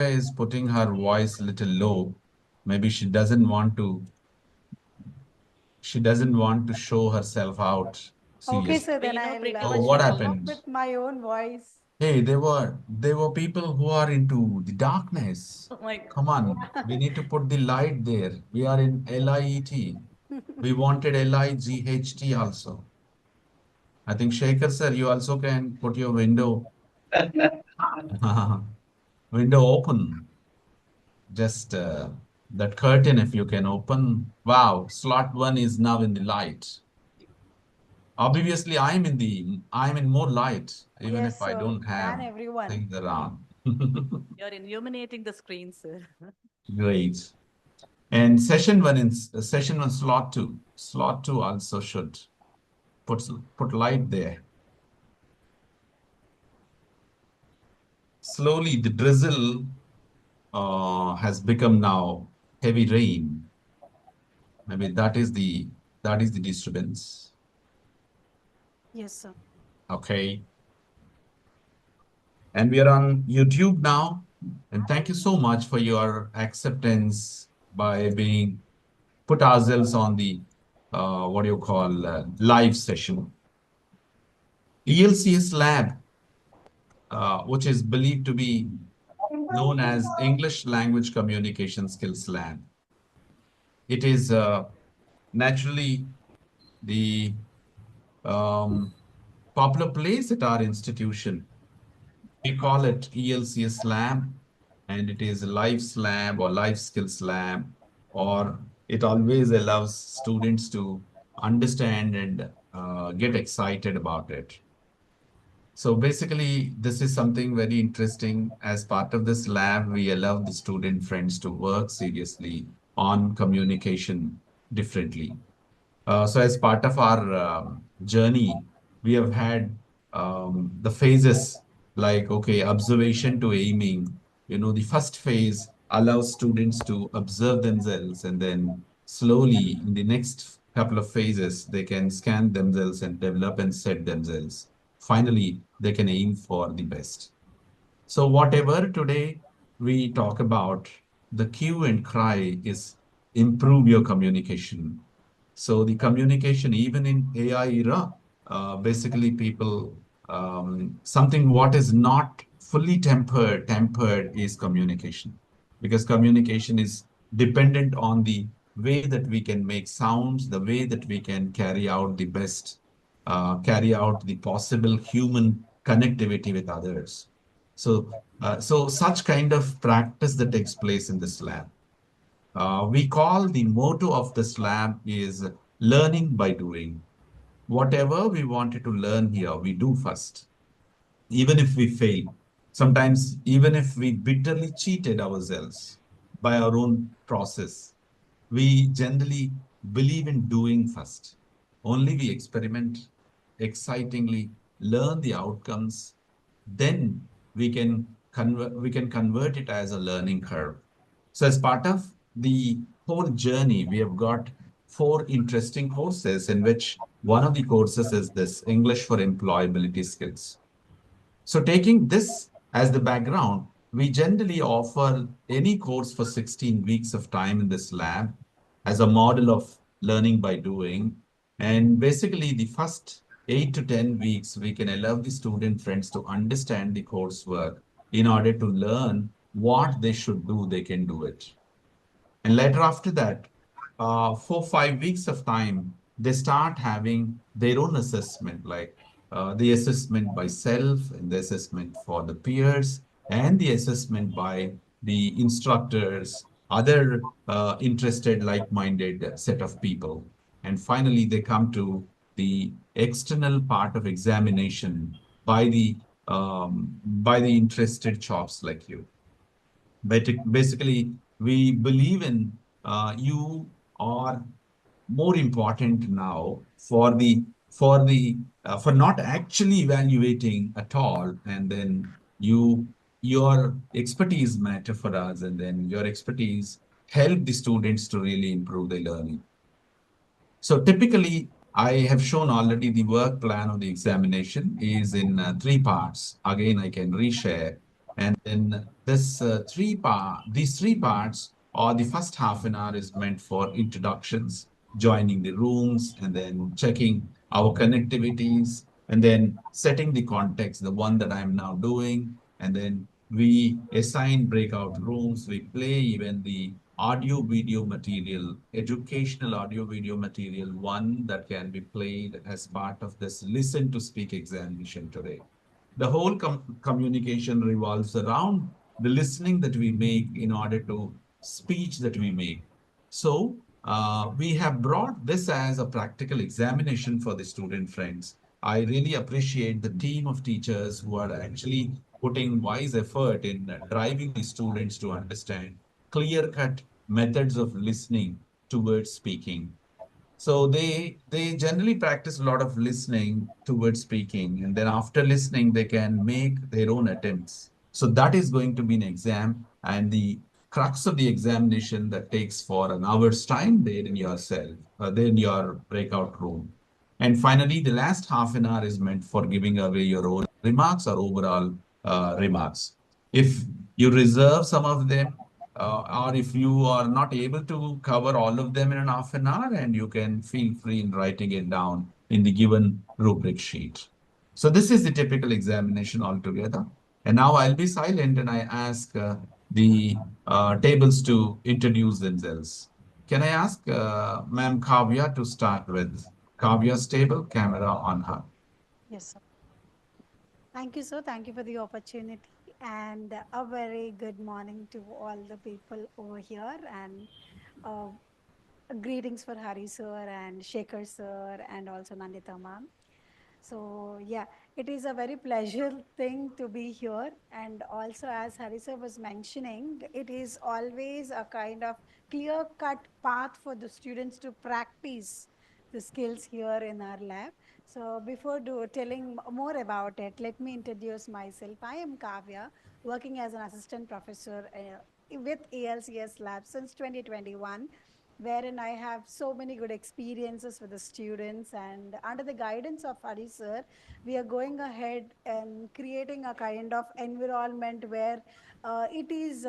is putting her voice a little low. Maybe she doesn't want to show herself out Okay, seriously. sir, then We know I'll pretty Oh, much what well. come up happened? with my own voice. Hey, there were people who are into the darkness. Oh my God. Come on, we need to put the light there. We are in LIET. We wanted LIGHT also. I think Shaker sir, you also can put your window open. Just that curtain, if you can open. Wow, slot one is now in the light. Obviously, I'm in more light, even if Yes, I sir, don't than have everyone. things around. You're illuminating the screen, sir. Great. And session one, slot two. Slot two also should put put light there. Slowly, the drizzle has become now heavy rain. Maybe that is the disturbance. Yes, sir. Okay. And we are on YouTube now. And thank you so much for your acceptance by being put ourselves on the what do you call live session. ELCS lab, which is believed to be known as English Language Communication Skills Lab. It is naturally the um, popular place at our institution. We call it ELCS lab, and it is a life lab or life skills lab, or it always allows students to understand and get excited about it. So basically, this is something very interesting. As part of this lab, we allow the student friends to work seriously on communication differently. So as part of our journey, we have had the phases like, okay, observation to aiming. The first phase allows students to observe themselves, and then slowly in the next couple of phases, they can scan themselves and develop and set themselves. Finally, they can aim for the best. So whatever today we talk about, the cue and cry is improve your communication. So the communication, even in AI era, basically people, something what is not fully tempered is communication, because communication is dependent on the way that we can make sounds, the way that we can carry out the possible human connectivity with others. So such kind of practice that takes place in this lab. We call the motto of this lab is learning by doing. Whatever we wanted to learn here, we do first, even if we fail. Sometimes, even if we bitterly cheated ourselves by our own process, we generally believe in doing first. Only we experiment, excitingly learn the outcomes, then we can convert it as a learning curve. So as part of the whole journey, we have got four interesting courses, in which one of the courses is this English for Employability Skills. So taking this as the background, we generally offer any course for 16 weeks of time in this lab as a model of learning by doing. And basically the first 8 to 10 weeks, we can allow the student friends to understand the coursework. In order to learn what they should do, they can do it. And later after that, 4 5 weeks of time, they start having their own assessment, like the assessment by self, and the assessment for the peers, and the assessment by the instructors, other interested, like-minded set of people. And finally, they come to the external part of examination by the interested chops like you. But basically, we believe in you are more important now for not actually evaluating at all, and then your expertise matter for us, and then your expertise help the students to really improve their learning. So typically, I have shown already the work plan of the examination is in three parts. Again, I can reshare. And then these three parts, or the first half an hour is meant for introductions, joining the rooms, and then checking our connectivities, and then setting the context, the one that I'm now doing. And then we assign breakout rooms. We play even the audio video material, educational audio video material, one that can be played as part of this listen to speak examination today. The whole communication revolves around the listening that we make in order to speech that we make. So we have brought this as a practical examination for the student friends. I really appreciate the team of teachers who are actually putting wise effort in driving the students to understand clear-cut methods of listening towards speaking. So they generally practice a lot of listening towards speaking, and then after listening, they can make their own attempts. So that is going to be an exam, and the crux of the examination that takes for an hour's time there in yourself, there in your breakout room. And finally, the last half an hour is meant for giving away your own remarks or overall remarks. If you reserve some of them, or if you are not able to cover all of them in an half an hour, and you can feel free in writing it down in the given rubric sheet. So this is the typical examination altogether. And now I'll be silent and I ask the tables to introduce themselves. Can I ask Ma'am Kavya to start with? Kavya's table, camera on her. Yes, sir. Thank you, sir. Thank you for the opportunity. And a very good morning to all the people over here. And uh, greetings for Hari sir and Shekhar sir and also Nandita ma'am. So yeah, it is a very pleasure thing to be here. And also, as Harisa was mentioning, it is always a kind of clear-cut path for the students to practice the skills here in our lab. So before telling more about it, let me introduce myself. I am Kavya, working as an assistant professor with ALCS Lab since 2021, wherein I have so many good experiences with the students. And under the guidance of Hari sir, we are going ahead and creating a kind of environment where it is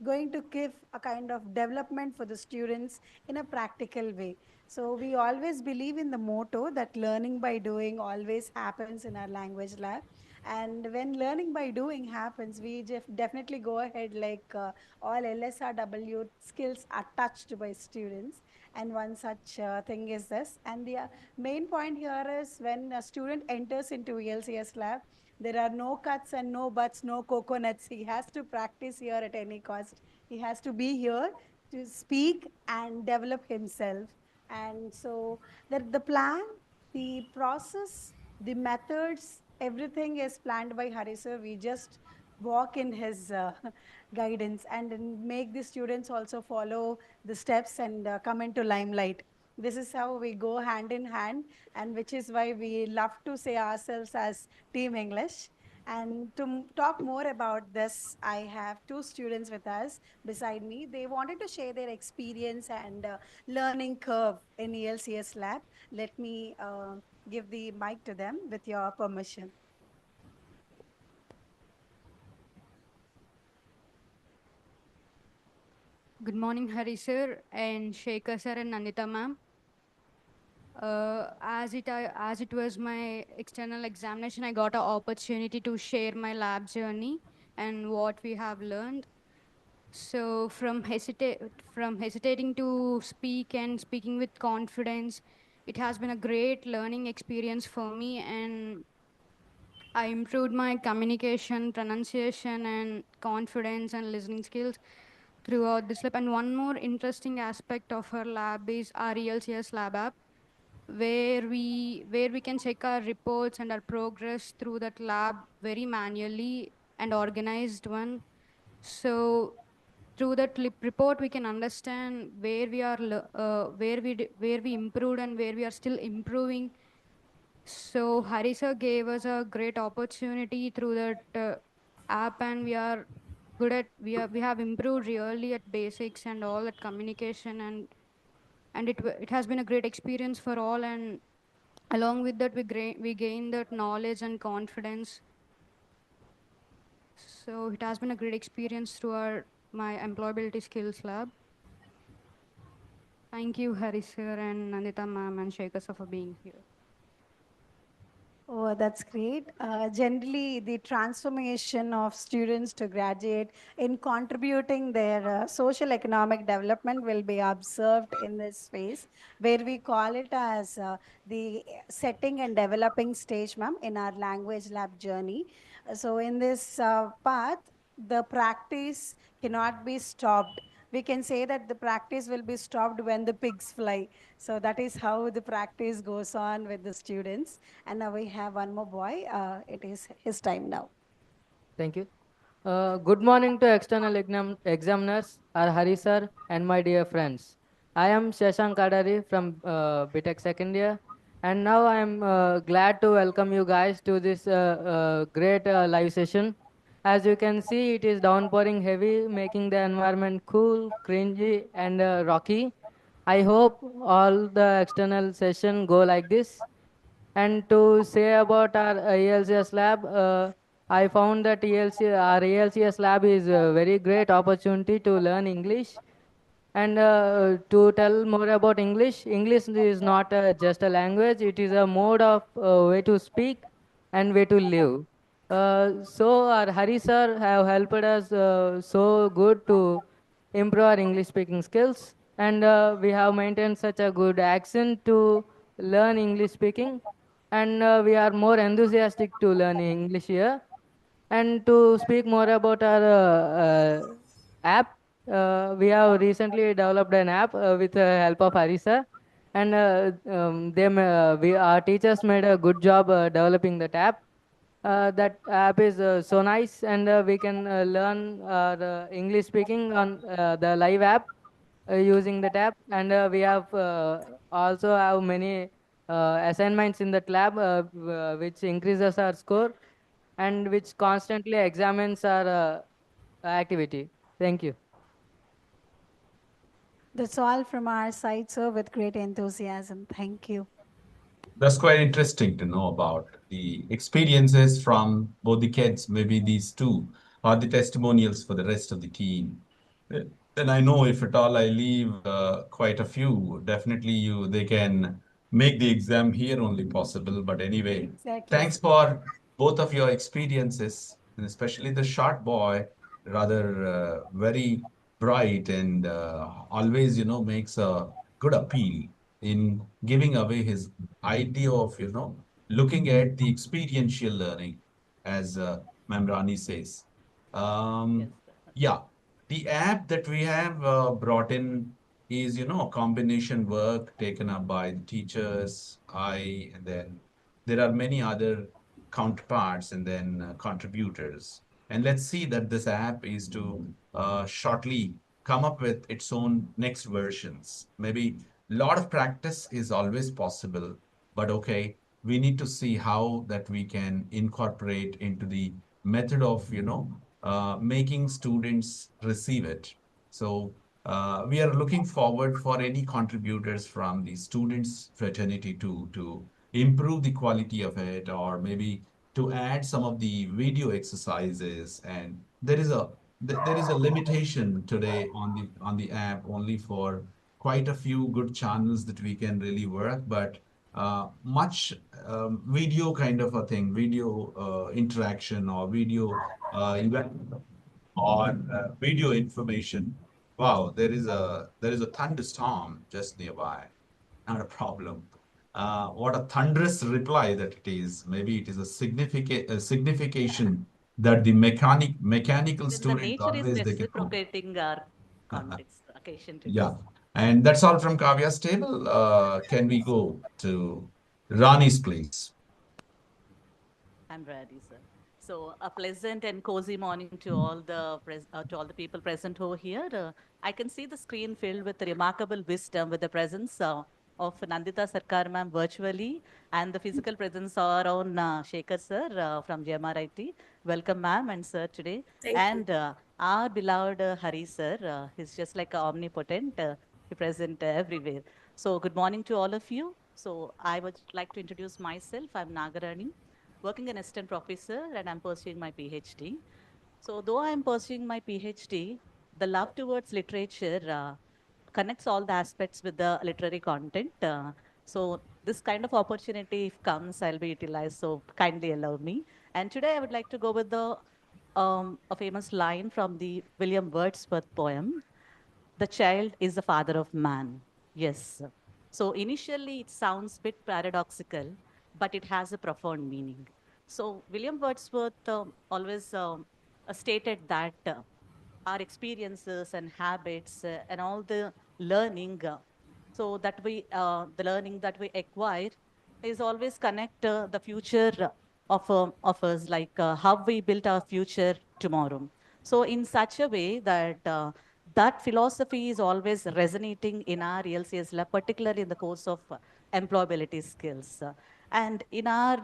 going to give a kind of development for the students in a practical way. So we always believe in the motto that learning by doing always happens in our language lab. And when learning by doing happens, we definitely go ahead like all LSRW skills are touched by students. And one such thing is this. And the main point here is when a student enters into ELCS lab, there are no cuts and no buts, no coconuts. He has to practice here at any cost. He has to be here to speak and develop himself. And so the plan, the process, the methods, everything is planned by Hari sir. We just walk in his guidance and then make the students also follow the steps and come into limelight. This is how we go hand in hand, and which is why we love to say ourselves as Team English. And to talk more about this, I have two students with us beside me. They wanted to share their experience and learning curve in ELCS lab. Let me give the mic to them with your permission. Good morning, Hari sir and Shekhar sir and Nandita ma'am. As it was my external examination, I got an opportunity to share my lab journey and what we have learned. So from hesitating to speak and speaking with confidence, it has been a great learning experience for me, and I improved my communication, pronunciation, and confidence and listening skills throughout this lab. And one more interesting aspect of our lab is our ELCS lab app, where we can check our reports and our progress through that lab very manually and organized one. So through that report, we can understand where we improved and where we are still improving. So Harisa gave us a great opportunity through that app, and we have improved really at basics and all that communication, and it has been a great experience for all. And along with that, we gain that knowledge and confidence. So it has been a great experience through my employability skills lab. Thank you, Hari sir and Nandita ma'am and Shekhar sir for being here. Oh, that's great. Generally, the transformation of students to graduate in contributing their social economic development will be observed in this phase, where we call it as the setting and developing stage, ma'am, in our language lab journey. So, in this path, the practice cannot be stopped. We can say that the practice will be stopped when the pigs fly. So that is how the practice goes on with the students. And now we have one more boy. It is his time now. Thank you. Good morning to external examiners, our Hari sir, and my dear friends. I am Shashank Kadari from BTech second year, and now I am glad to welcome you guys to this great live session. As you can see, it is downpouring heavy, making the environment cool, cringy, and rocky. I hope all the external session go like this. And to say about our ELCS lab, I found that our ELCS lab is a very great opportunity to learn English. And to tell more about English, English is not just a language, it is a mode of way to speak and way to live. So our Hari sir have helped us so good to improve our English speaking skills. And we have maintained such a good accent to learn English speaking. And we are more enthusiastic to learn English here. And to speak more about our app, we have recently developed an app with the help of Arisa, and our teachers made a good job developing that app. That app is so nice, and we can learn English speaking on the live app using that app, and we have also have many assignments in that lab, which increases our score and which constantly examines our activity. Thank you. That's all from our side, sir, with great enthusiasm. Thank you. That's quite interesting to know about the experiences from both the kids. Maybe these two are the testimonials for the rest of the team. Uh, Then I know if at all I leave quite a few, definitely they can make the exam here only possible. But anyway, Exactly. thanks for both of your experiences, and especially the short boy, rather very bright and always, makes a good appeal in giving away his idea of, looking at the experiential learning, as Mamrani says. Yes, Um, sir. yeah, the app that we have brought in is, a combination work taken up by the teachers, and then there are many other counterparts and then contributors. And let's see that this app is to shortly come up with its own next versions. Maybe a lot of practice is always possible, but okay, we need to see how that we can incorporate into the method of, making students receive it. So we are looking forward for any contributors from the students fraternity to improve the quality of it, or maybe to add some of the video exercises. And there is a limitation today on the app only for quite a few good channels that we can really work, but much video kind of a thing, video interaction or video event or video information. Wow, there is a thunderstorm just nearby. Not a problem. What a thunderous reply that it is. Maybe it is a signification that the mechanical Then the students nature is always they can cope. reciprocating our context, occasion to Yeah. this. And that's all from Kavya's table. Can we go to Rani's place? I'm ready, sir. So a pleasant and cozy morning to all to all the people present over here. I can see the screen filled with remarkable wisdom with the presence of Nandita Sarkar ma'am virtually and the physical presence of our own Shekhar sir from GMRIT. Welcome ma'am and sir today. And our beloved Hari sir, he's just like omnipotent, he present everywhere. So good morning to all of you. So I would like to introduce myself. I'm Nagarani, working an assistant professor, and I'm pursuing my PhD. So, though I am pursuing my PhD, the love towards literature connects all the aspects with the literary content. So, this kind of opportunity, if comes, I'll be utilized. So, kindly allow me. And today, I would like to go with the a famous line from the William Wordsworth poem, "The child is the father of man." Yes. So initially, it sounds a bit paradoxical, but it has a profound meaning. So William Wordsworth always stated that our experiences and habits and all the learning, the learning that we acquire is always connect the future of us, like how we build our future tomorrow. So in such a way that that philosophy is always resonating in our ELCS lab, particularly in the course of employability skills. And in our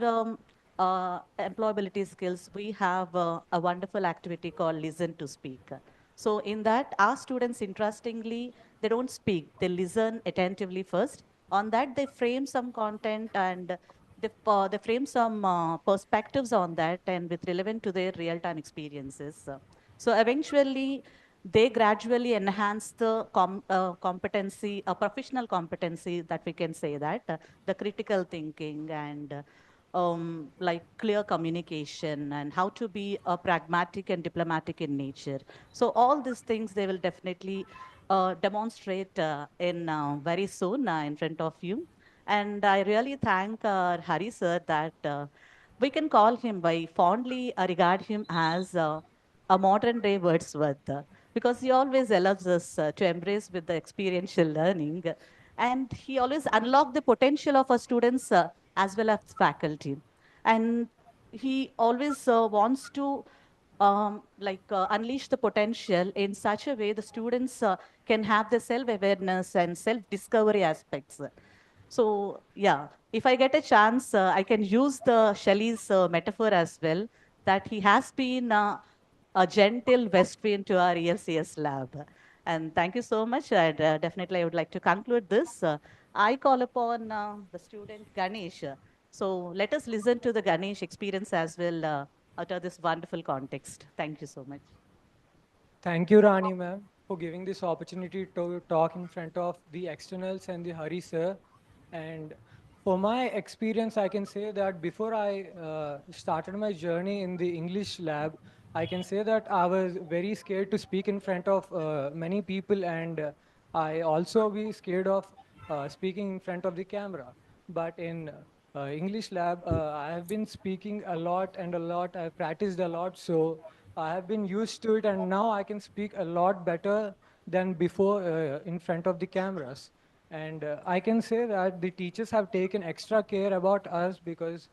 employability skills, we have a wonderful activity called Listen to Speak. So in that, our students, interestingly, they don't speak, they listen attentively first. On that, they frame some content and they frame some perspectives on that and with relevant to their real-time experiences. So eventually, they gradually enhance the competency, a professional competency that we can say that, the critical thinking and like clear communication and how to be pragmatic and diplomatic in nature. So all these things they will definitely demonstrate in very soon in front of you. And I really thank Hari sir that we can call him by fondly regard him as a modern day Wordsworth because he always allows us to embrace with the experiential learning and he always unlock the potential of our students as well as faculty. And he always wants to unleash the potential in such a way the students can have the self-awareness and self-discovery aspects. So yeah, if I get a chance, I can use the Shelley's metaphor as well, that he has been a gentle west wind to our ELCS lab. And thank you so much. And definitely, I would like to conclude this. I call upon the student Ganesh. So let us listen to the Ganesh experience as well out of this wonderful context. Thank you so much. Thank you, Rani ma'am, for giving this opportunity to talk in front of the externals and the Hari sir. And for my experience, I can say that before I started my journey in the English lab, I can say that I was very scared to speak in front of many people, and I also be scared of speaking in front of the camera. But in English lab, I have been speaking a lot and a lot. I've practiced a lot, so I have been used to it, and now I can speak a lot better than before in front of the cameras. And I can say that the teachers have taken extra care about us because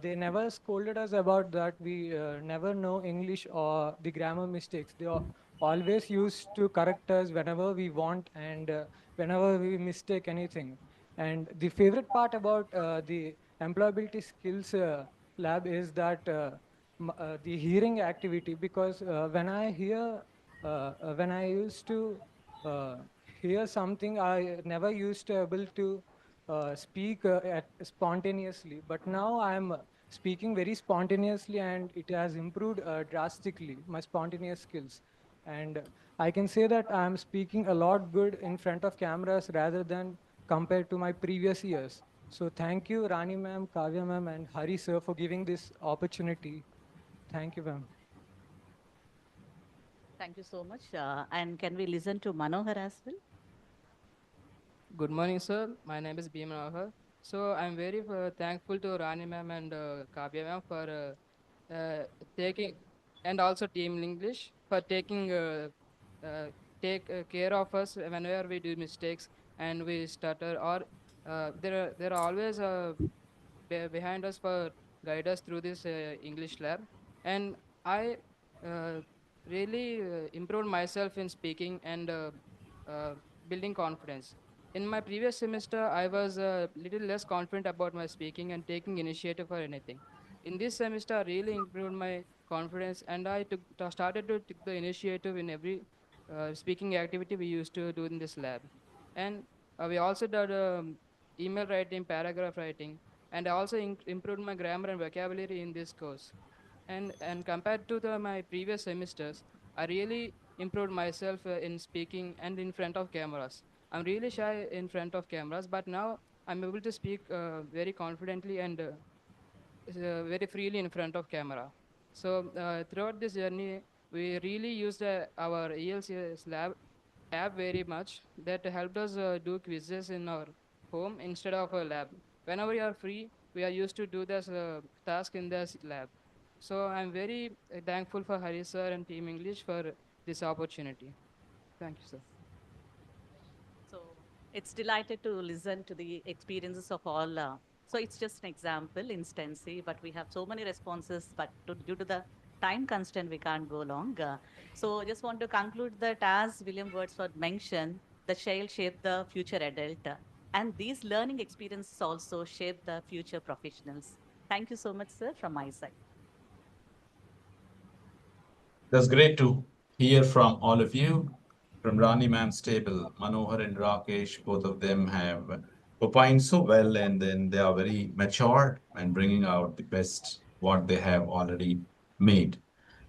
they never scolded us about that we never know English or the grammar mistakes. They are always used to correct us whenever we want and whenever we mistake anything. And the favorite part about the employability skills lab is that the hearing activity because when I used to uh, hear something, I never used to able to speak spontaneously. But now I'm speaking very spontaneously, and it has improved drastically my spontaneous skills. And I can say that I'm speaking a lot good in front of cameras rather than compared to my previous years. So thank you, Rani ma'am, Kavya ma'am, and Hari sir for giving this opportunity. Thank you, ma'am. Thank you so much. And can we listen to Manohar as well? Good morning, sir. My name is Bhim Manohar. So I'm very thankful to Rani ma'am and Kavya ma'am for taking, and also Team English for taking take care of us whenever we do mistakes and we stutter, or there are always behind us for guide us through this English lab. And I uh, really improved myself in speaking and uh, building confidence. In my previous semester, I was a little less confident about my speaking and taking initiative for anything. In this semester, I really improved my confidence, and I started to take the initiative in every speaking activity we used to do in this lab. And we also did email writing, paragraph writing, and I also improved my grammar and vocabulary in this course. And compared to my previous semesters, I really improved myself in speaking and in front of cameras. I'm really shy in front of cameras, but now I'm able to speak very confidently and very freely in front of camera. So throughout this journey, we really used our ELCS lab app very much. That helped us do quizzes in our home instead of a lab. Whenever we are free, we are used to do this task in this lab. So I'm very thankful for Hari sir and Team English for this opportunity. Thank you, sir. So it's delighted to listen to the experiences of all. So it's just an example, instancy, but we have so many responses, but due to the time constraint, we can't go long. So just want to conclude that as William Wordsworth mentioned, the child shape the future adult, and these learning experiences also shape the future professionals. Thank you so much, sir, from my side. That's great to hear from all of you. From Rani Ma'am's table, Manohar and Rakesh, both of them have opined so well, and then they are very mature and bringing out the best what they have already made.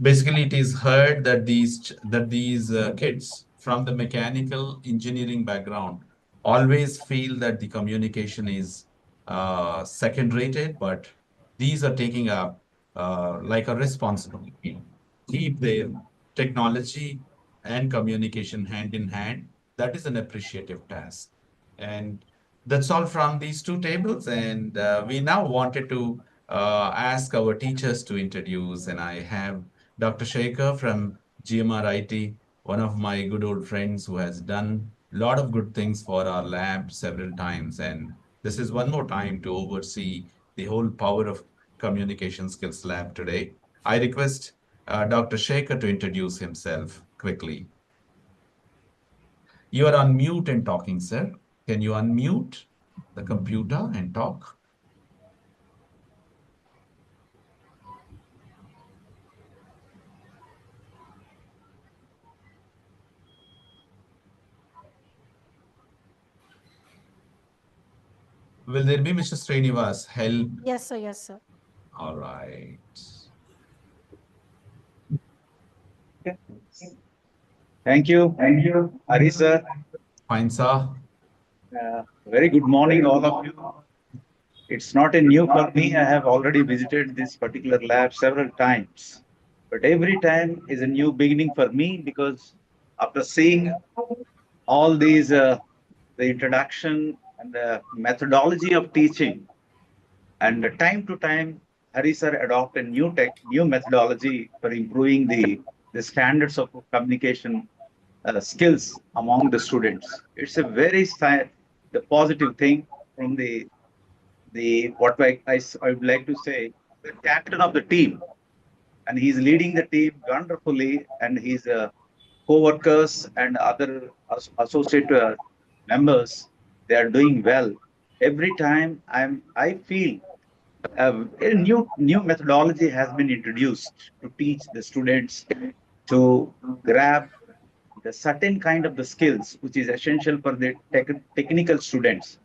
Basically, it is heard that these kids from the mechanical engineering background always feel that the communication is second-rated, but these are taking up like a responsibility keep their technology and communication hand in hand. That is an appreciative task. And that's all from these two tables. And we now wanted to ask our teachers to introduce. And I have Dr. Shekhar from GMRIT, one of my good old friends who has done a lot of good things for our lab several times. And this is one more time to oversee the whole Power of Communication Skills Lab today. I request Dr. Shekhar to introduce himself quickly. You are on mute and talking, sir. Can you unmute the computer and talk? Will there be Mr. Srinivas help? Yes, sir. Yes, sir. All right. Okay. Thank you, Hari sir. Fine, sir. Very good morning, all of you. It's not a new for me. I have already visited this particular lab several times, but every time is a new beginning for me because after seeing all these, the introduction and the methodology of teaching, and time to time, Hari sir adopt a new methodology for improving the standards of communication skills among the students. It's a very the positive thing from the what I would like to say, the captain of the team, and he's leading the team wonderfully, and his co-workers and other associate members, they are doing well. Every time I feel a new methodology has been introduced to teach the students to grab the certain kind of the skills which is essential for the technical students,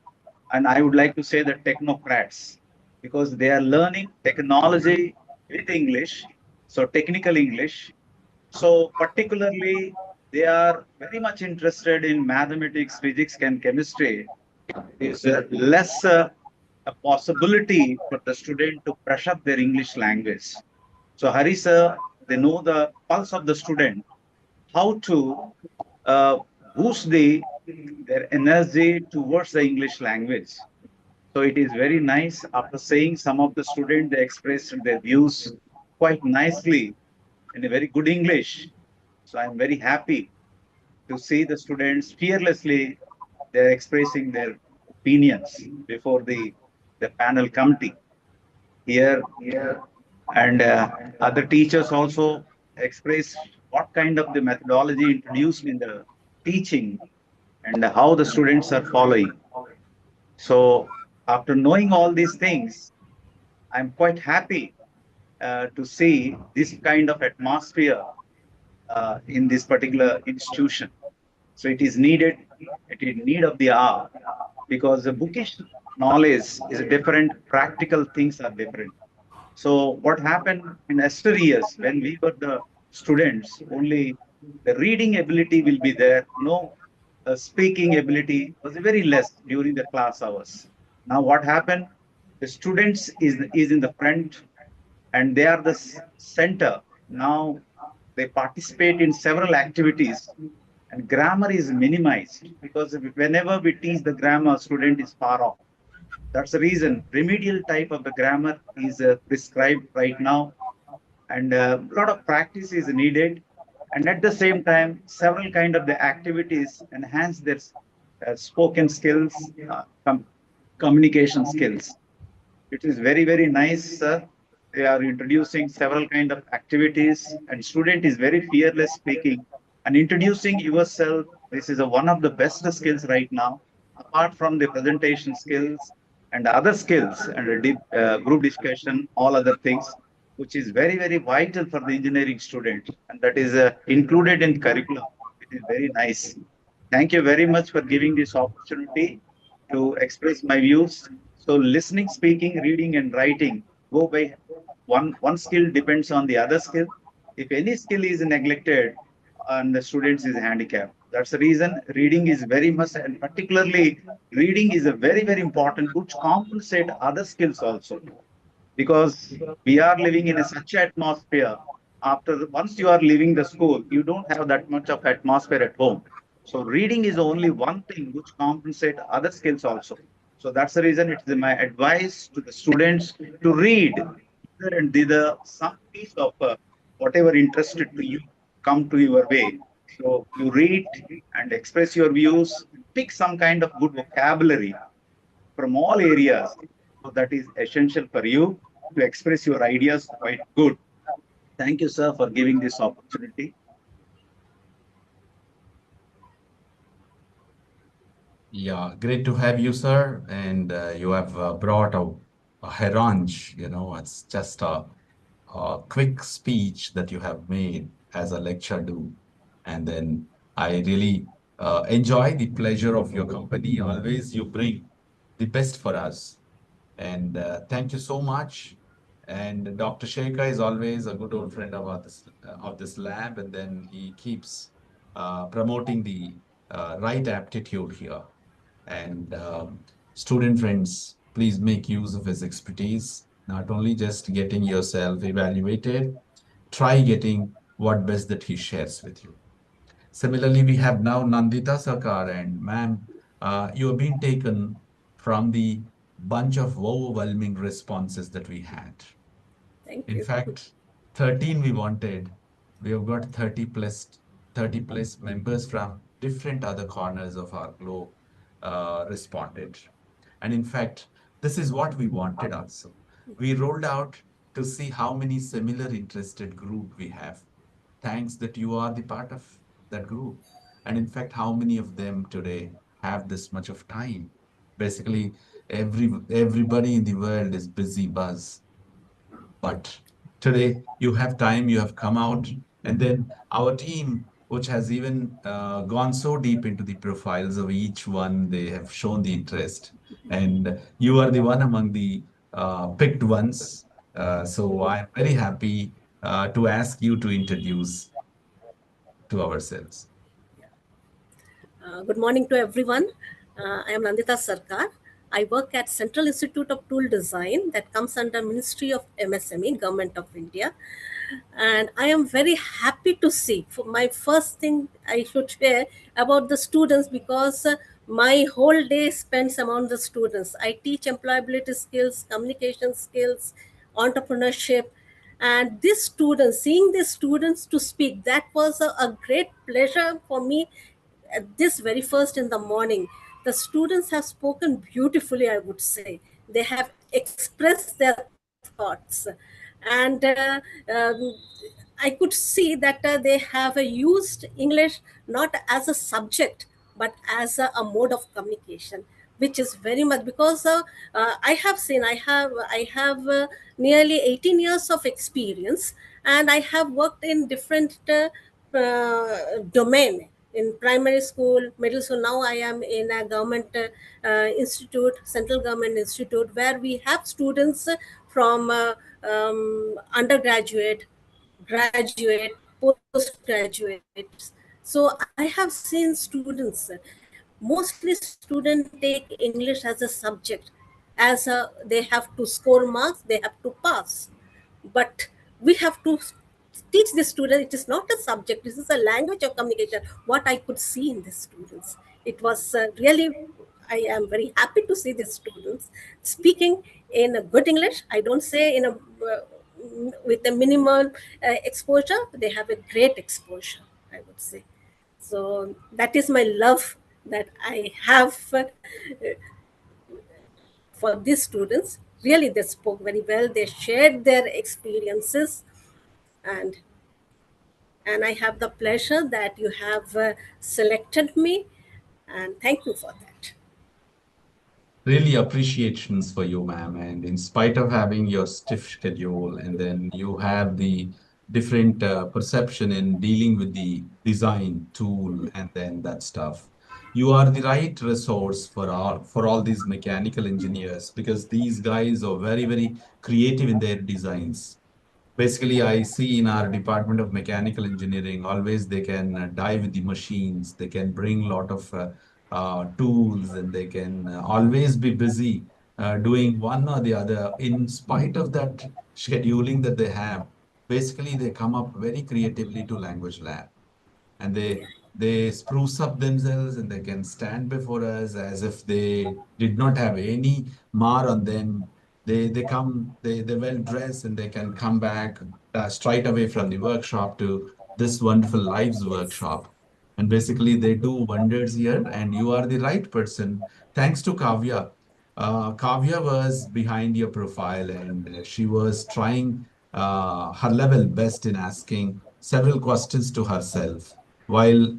and I would like to say the technocrats, because they are learning technology with English, so technical English. So particularly they are very much interested in mathematics, physics, and chemistry. Is less a possibility for the student to brush up their English language. So Hari sir, they know the pulse of the student, how to uh, boost their energy towards the English language. So it is very nice. After saying some of the students, they expressed their views quite nicely in a very good English. So I'm very happy to see the students fearlessly. They're expressing their opinions before the panel committee here, and other teachers also express what kind of the methodology introduced in the teaching and how the students are following. So after knowing all these things, I'm quite happy to see this kind of atmosphere in this particular institution. So it is needed, it is need of the hour, because the bookish knowledge is different, practical things are different. So what happened in Esther years when we were the students, only the reading ability will be there. No speaking ability was very less during the class hours. Now what happened? The students is in the front and they are the center. Now they participate in several activities and grammar is minimized because whenever we teach the grammar, student is far off. That's the reason remedial type of the grammar is prescribed right now, and a lot of practice is needed. And at the same time, several kind of the activities enhance their spoken skills, communication skills. It is very, very nice, sir. They are introducing several kind of activities, and student is very fearless speaking and introducing yourself. This is one of the best skills right now, apart from the presentation skills and other skills and a deep, group discussion, all other things, which is very, very vital for the engineering student, and that is included in curriculum. It is very nice. Thank you very much for giving this opportunity to express my views. So listening, speaking, reading, and writing go by one skill depends on the other skill. If any skill is neglected and the students is handicapped, that's the reason reading is very much, and particularly reading is a very, very important, which compensate other skills also, because we are living in a such atmosphere. After once you are leaving the school, you don't have that much of atmosphere at home. So reading is only one thing which compensate other skills also. So that's the reason it is my advice to the students to read hither and thither some piece of whatever interested to you come to your way. So you read and express your views, pick some kind of good vocabulary from all areas. So that is essential for you to express your ideas quite good. Thank you, sir, for giving this opportunity. Yeah, great to have you, sir. And you have brought a harangue, it's just a quick speech that you have made as a lecture do. And then I really enjoy the pleasure of your company. Always you bring the best for us. And thank you so much. And Dr. Shekhar is always a good old friend of this lab, and then he keeps promoting the right aptitude here. And student friends, please make use of his expertise, not only just getting yourself evaluated, try getting what best that he shares with you. Similarly, we have now Nandita Sarkar, and ma'am, you have been taken from the bunch of overwhelming responses that we had. Thank In you. fact, 13 we wanted. We have got 30 plus members from different other corners of our globe responded. And in fact, this is what we wanted also. We rolled out to see how many similar interested group we have. Thanks that you are the part of that group. And in fact, how many of them today have this much of time? Basically, everybody in the world is busy buzz, but today you have time, you have come out, and then our team, which has even gone so deep into the profiles of each one, they have shown the interest. And you are the one among the picked ones. So I'm very happy to ask you to introduce to ourselves. Good morning to everyone. I am Nandita Sarkar. I work at Central Institute of Tool Design that comes under Ministry of MSME, Government of India. And I am very happy to see, for my first thing I should share about the students, because my whole day spends among the students. I teach employability skills, communication skills, entrepreneurship, and these students, seeing these students to speak, that was a great pleasure for me. This very first in the morning, the students have spoken beautifully, I would say. They have expressed their thoughts. And um, I could see that they have used English not as a subject, but as a mode of communication, which is very much because I have seen, I have nearly 18 years of experience, and I have worked in different domain, in primary school, middle school. Now I am in a government institute, central government institute, where we have students from undergraduate, graduate, postgraduates. So I have seen students, mostly students take English as a subject, as they have to score marks, they have to pass. But we have to teach the student it is not a subject, this is a language of communication. What I could see in the students, it was really, I am very happy to see the students speaking in a good English. I don't say in a with a minimal exposure, they have a great exposure, I would say. So that is my love that I have for these students. Really, they spoke very well. They shared their experiences, and and I have the pleasure that you have selected me, and thank you for that. Really appreciations for you, ma'am. And in spite of having your stiff schedule, and then you have the different perception in dealing with the design tool and then that stuff, you are the right resource for all these mechanical engineers because these guys are very, very creative in their designs. Basically, I see in our Department of Mechanical Engineering, always they can dive with the machines, they can bring a lot of tools, and they can always be busy doing one or the other. In spite of that scheduling that they have, basically they come up very creatively to language lab, and they spruce up themselves and they can stand before us as if they did not have any mar on them. They come, they're well dressed, and they can come back straight away from the workshop to this wonderful lives Yes. workshop. And basically they do wonders here, and you are the right person. Thanks to Kavya. Kavya was behind your profile, and she was trying her level best in asking several questions to herself while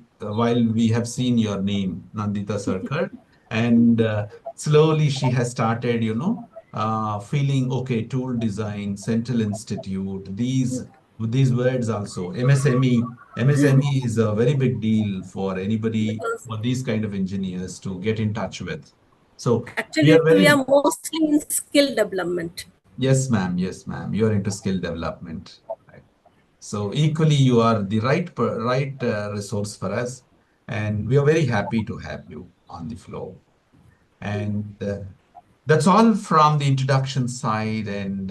we have seen your name, Nandita Sarkar, and slowly she has started, feeling okay. Tool design, Central Institute, these words also. MSME is a very big deal for anybody, Because for these kind of engineers to get in touch with. So we actually are we are very mostly in skill development. yes, ma'am. Yes, ma'am. You are into skill development. Right. So equally, you are the right resource for us, and we are very happy to have you on the floor. And that's all from the introduction side. And